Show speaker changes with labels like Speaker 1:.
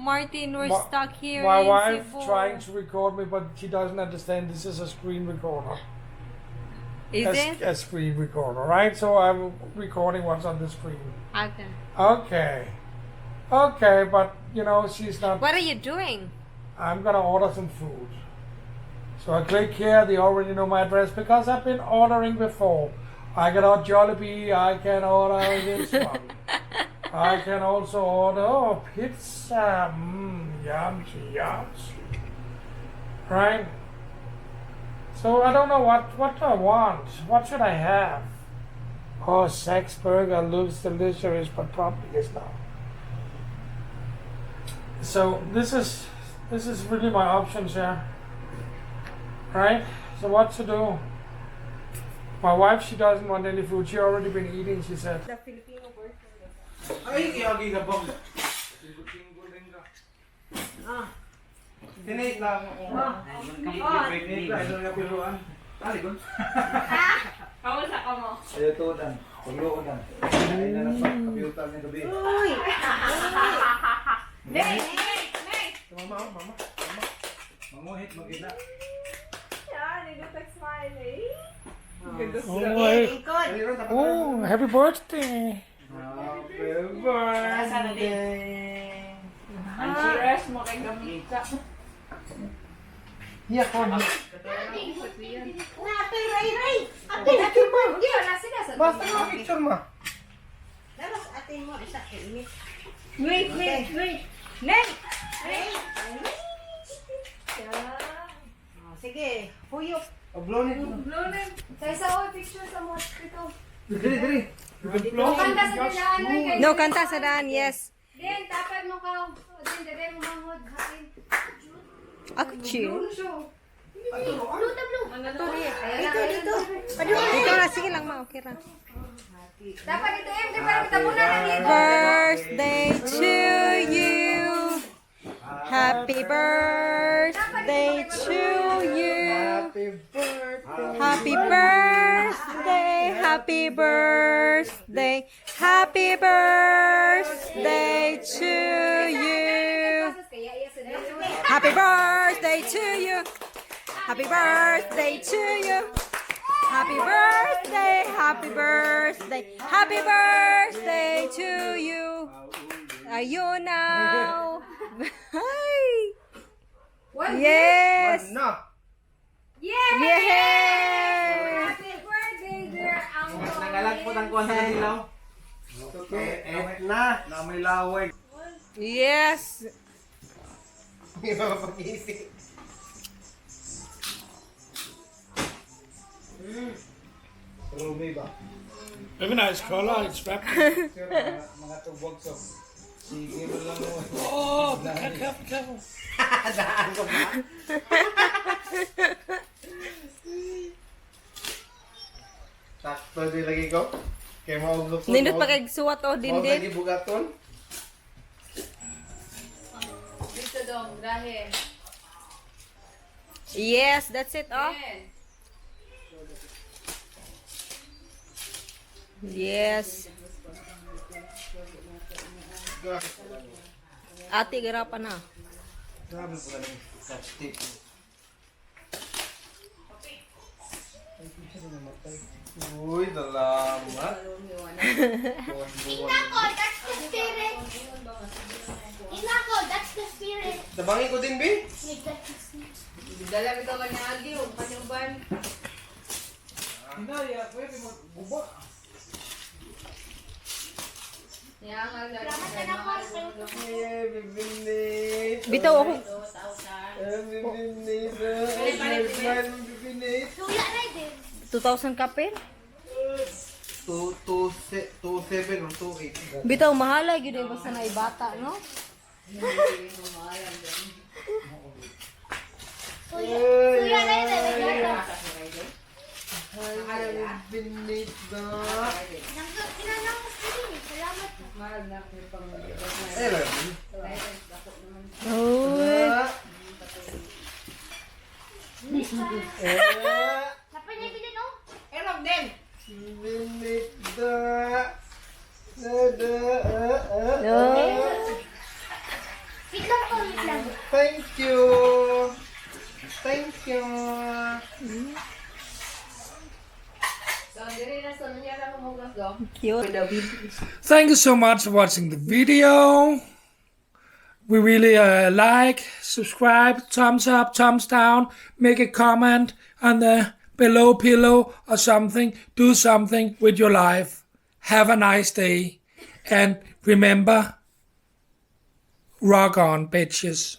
Speaker 1: Martin, we're stuck here
Speaker 2: My
Speaker 1: in
Speaker 2: wife
Speaker 1: Cebu.
Speaker 2: trying to record me, but she doesn't understand this is a screen recorder.
Speaker 1: Is it?
Speaker 2: A screen recorder, right? So I'm recording what's on the screen.
Speaker 1: Okay.
Speaker 2: Okay. Okay, but you know, she's not.
Speaker 1: What are you doing?
Speaker 2: I'm gonna order some food. So I click here, they already know my address because I've been ordering before. I can order Jollibee, I can order this one. I can also order pizza. Yummy. Right? So I don't know what do I want. What should I have? Oh, sex burger looks delicious, but probably is not. So this is really my options here. Right? So what to do? My wife, she doesn't want any food. She already been eating, she said.
Speaker 1: The Filipino version.
Speaker 3: Ay, yagi ka bang? Tinate lang. Tinate lang. Ito nga piluan. Alikon.
Speaker 1: Kamusta ka mo?
Speaker 3: Ayaw tuutan. Pagluutan. Ay na lang pagkapiutan ng gabi.
Speaker 1: Uy! Nay!
Speaker 3: Mama. Mamuhit, magkita.
Speaker 1: Yan, hindi ka smile
Speaker 2: Oh, happy birthday!
Speaker 3: Happy birthday!
Speaker 1: Ang cheers mo kay Gamita.
Speaker 2: Yeah, come on. Basta mo picture mo.
Speaker 1: Wait. Nay!
Speaker 4: Sige, huyok.
Speaker 3: Ablonit mo.
Speaker 1: Kaysa ako picture sa mosquito.
Speaker 3: Diri.
Speaker 1: Kanta sa daan, Nay.
Speaker 5: No, kanta sa daan, yes.
Speaker 1: Din, tapad mo ka. Din, dere mo mangod. Hakin.
Speaker 5: Ako chill. Dito na, sige lang ma, okay lang.
Speaker 1: Dapat ito, di ba tabunan na dito?
Speaker 5: Birthday to you. Happy birthday to you. Happy birthday, happy birthday, happy birthday to you. Happy birthday to you. Happy birthday to you. Happy birthday, happy birthday, happy birthday to you. Are you now? Hi. Yes.
Speaker 1: Yay!
Speaker 5: Yay!
Speaker 1: Happy birthday, dear uncle.
Speaker 3: Nangalag po ng kuwan sa kanilaw. Okay, na may laway.
Speaker 5: Yes.
Speaker 3: Hindi makapag-isip. Ruby ba?
Speaker 2: Very nice color, it's wrapped.
Speaker 3: Mga tubog so. Sige mo lang mo.
Speaker 2: Oh, careful.
Speaker 3: Daan ko ba? Sakto din lagi ko. Kaya maulog ko.
Speaker 5: Nindot pa kay suwat o
Speaker 3: Maulog
Speaker 5: dindin.
Speaker 3: lagi bugaton.
Speaker 1: Dito dong, dahil.
Speaker 5: Yes, that's it oh. Yes. Ate, garapan na.
Speaker 3: Grabe po lang chopstick. Uy, salamat.
Speaker 6: Inako, that's the spirit. Inako, that's the spirit.
Speaker 3: Tabangin ko din, Bi.
Speaker 6: Wait, that's the spirit.
Speaker 1: Dala ito ka niya agyo, kanyang ban.
Speaker 3: Hinaya, pwede mo buba.
Speaker 1: Yan nga lang.
Speaker 6: Salamat ka na po.
Speaker 3: Bibinit.
Speaker 5: Bitaw ako.
Speaker 3: Bibinit. Bibinit.
Speaker 6: Tula na din.
Speaker 5: 2,000 kapin.
Speaker 3: 2.7 or 2.8.
Speaker 5: Bitaw mahala gyud ay basta na ibata, no?
Speaker 6: Tula na din.
Speaker 3: Bibinit na.
Speaker 6: Kinanang ko sa din. Salamat po.
Speaker 5: Oh.
Speaker 6: Sapa niya bilin, oh.
Speaker 1: Erog din.
Speaker 3: Bibinit na.
Speaker 5: No.
Speaker 6: Wait lang po, wait lang.
Speaker 3: Thank you. Thank you.
Speaker 5: Cute.
Speaker 2: Thank you so much for watching the video. We really like, subscribe, thumbs up, thumbs down, make a comment on the below pillow or something. Do something with your life. Have a nice day. And remember, rock on, bitches.